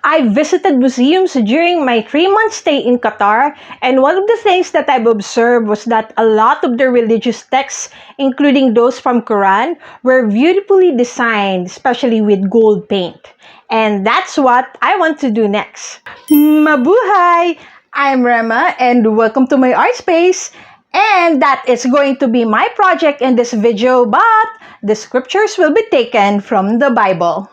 I visited museums during my 3-month stay in Qatar, and one of the things that I've observed was that a lot of the religious texts, including those from Quran, were beautifully designed, especially with gold paint. And that's what I want to do next. Mabuhay! I'm Rema, and welcome to my art space. And that is going to be my project in this video, but the scriptures will be taken from the Bible.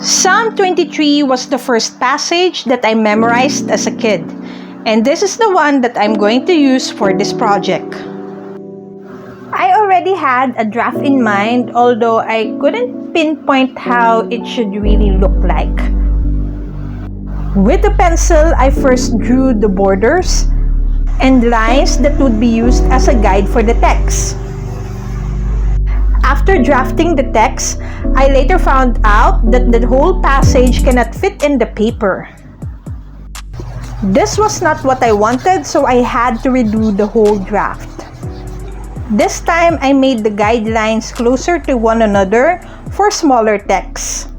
Psalm 23 was the first passage that I memorized as a kid, and this is the one that I'm going to use for this project. I already had a draft in mind, although I couldn't pinpoint how it should really look like. With the pencil, I first drew the borders and lines that would be used as a guide for the text. After drafting the text, I later found out that the whole passage cannot fit in the paper. This was not what I wanted, so I had to redo the whole draft. This time, I made the guidelines closer to one another for smaller texts.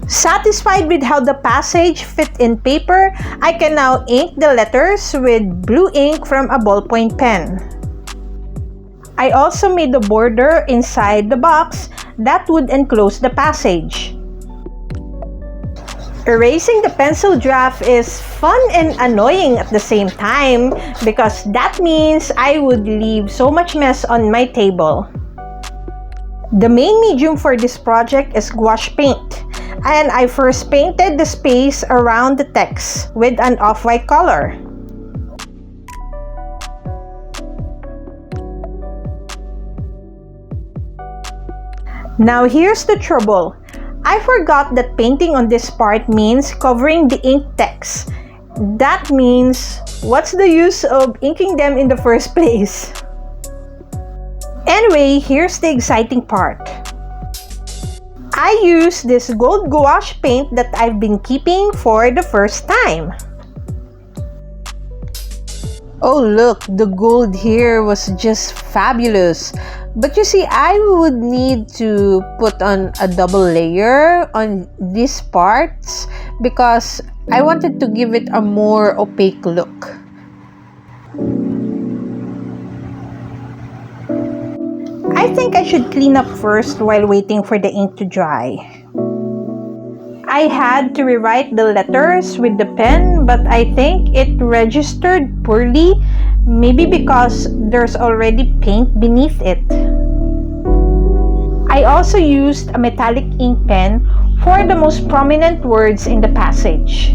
Satisfied with how the passage fit in paper, I can now ink the letters with blue ink from a ballpoint pen. I also made the border inside the box that would enclose the passage. Erasing the pencil draft is fun and annoying at the same time because that means I would leave so much mess on my table. The main medium for this project is gouache paint, and I first painted the space around the text with an off-white color. Now here's the trouble. I forgot that painting on this part means covering the ink text. That means, what's the use of inking them in the first place? Anyway, here's the exciting part. I used this gold gouache paint that I've been keeping for the first time. Oh look, the gold here was just fabulous. But you see, I would need to put on a double layer on these parts because I wanted to give it a more opaque look. I think I should clean up first while waiting for the ink to dry. I had to rewrite the letters with the pen, but I think it registered poorly, maybe because there's already paint beneath it. I also used a metallic ink pen for the most prominent words in the passage,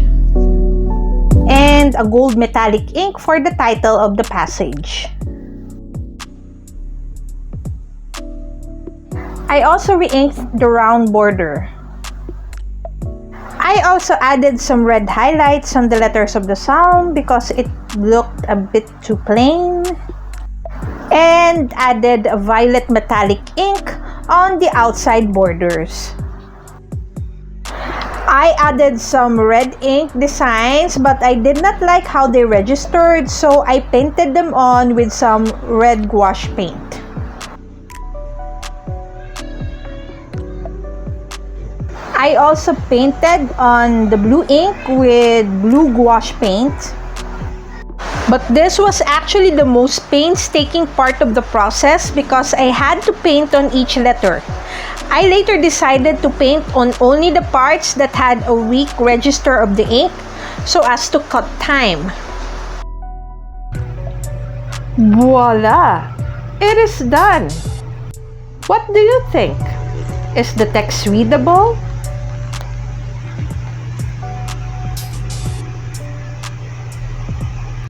and a gold metallic ink for the title of the passage. I also re-inked the round border. I also added some red highlights on the letters of the psalm because it looked a bit too plain, and added a violet metallic ink on the outside borders. I added some red ink designs, but I did not like how they registered, so I painted them on with some red gouache paint. I also painted on the blue ink with blue gouache paint. But this was actually the most painstaking part of the process because I had to paint on each letter. I later decided to paint on only the parts that had a weak register of the ink so as to cut time. Voila! It is done! What do you think? Is the text readable?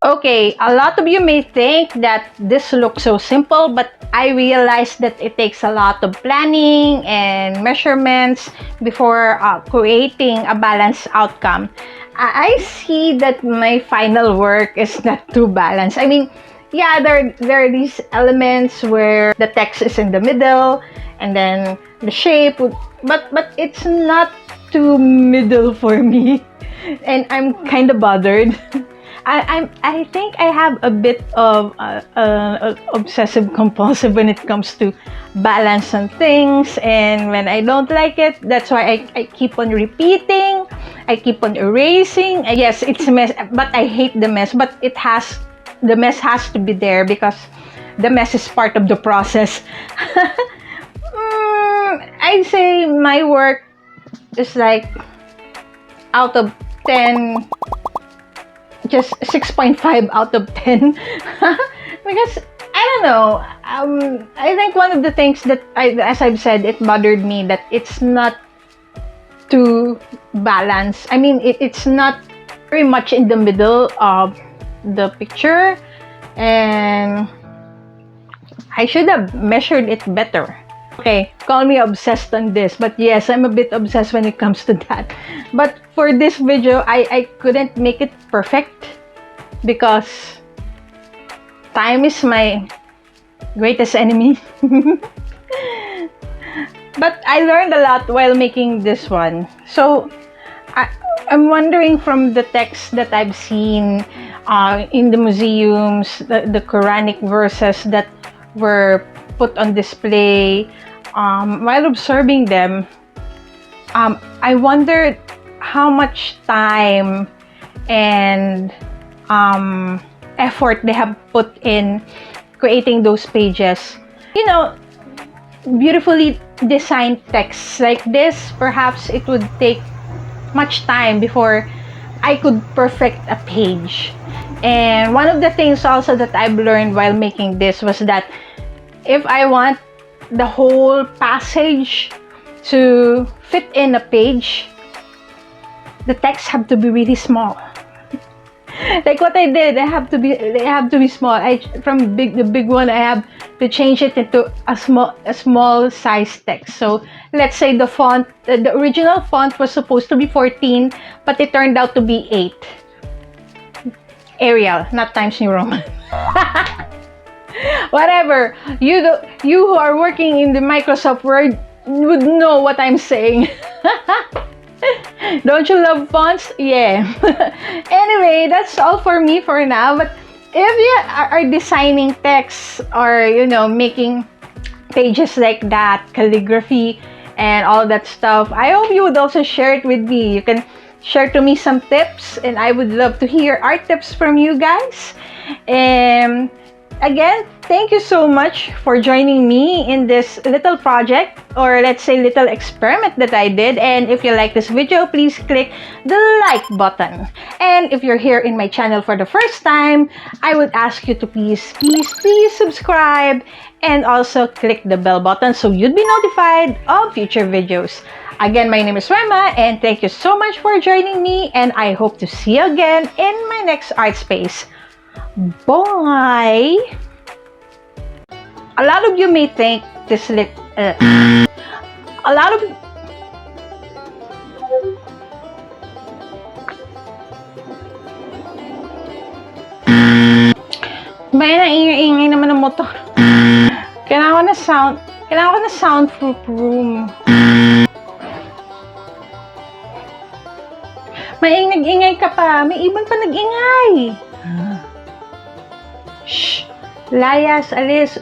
Okay, a lot of you may think that this looks so simple, but I realized that it takes a lot of planning and measurements before creating a balanced outcome. I see that my final work is not too balanced. I mean, yeah, there are these elements where the text is in the middle, and then the shape would, but it's not too middle for me, and I'm kind of bothered. I think I have a bit of obsessive compulsive when it comes to balance on things, and when I don't like it, that's why I keep on repeating, I keep on erasing. Yes, it's a mess, but I hate the mess, but the mess has to be there because the mess is part of the process. I'd say my work is like out of 10, just 6.5 out of 10. Because I don't know. I think one of the things that as I've said, it bothered me that it's not too balanced. I mean, it's not very much in the middle of the picture, and I should have measured it better. Okay, call me obsessed on this, but yes, I'm a bit obsessed when it comes to that. But for this video, I couldn't make it perfect because time is my greatest enemy. But I learned a lot while making this one. So I'm wondering, from the text that I've seen in the museums, the Quranic verses that were put on display, while observing them, I wondered how much time and effort they have put in creating those pages. You know, beautifully designed texts like this, perhaps it would take much time before I could perfect a page. And one of the things also that I've learned while making this was that if I want the whole passage to fit in a page, the text have to be really small. Like what I did, they have to be small. From the big one, I have to change it into a small size text. So let's say the font, the original font was supposed to be 14, but it turned out to be 8. Arial, not Times New Roman. Whatever. You who are working in the Microsoft Word would know what I'm saying. Don't you love fonts? Yeah. Anyway, that's all for me for now. But if you are designing text, or making pages like that, calligraphy and all that stuff, I hope you would also share it with me. You can share to me some tips, and I would love to hear art tips from you guys. And again, thank you so much for joining me in this little project, or let's say little experiment that I did. And if you like this video, please click the like button. And if you're here in my channel for the first time, I would ask you to please subscribe, and also click the bell button so you'd be notified of future videos. Again, my name is Rema, and thank you so much for joining me, and I hope to see you again in my next art space. Bye! A lot of you may think this a lot of may naingay naman ng motor. Kailangan ko na soundproof room. Nag-ingay ka pa. May ibang pa nag-ingay. Shh! Layas, alis.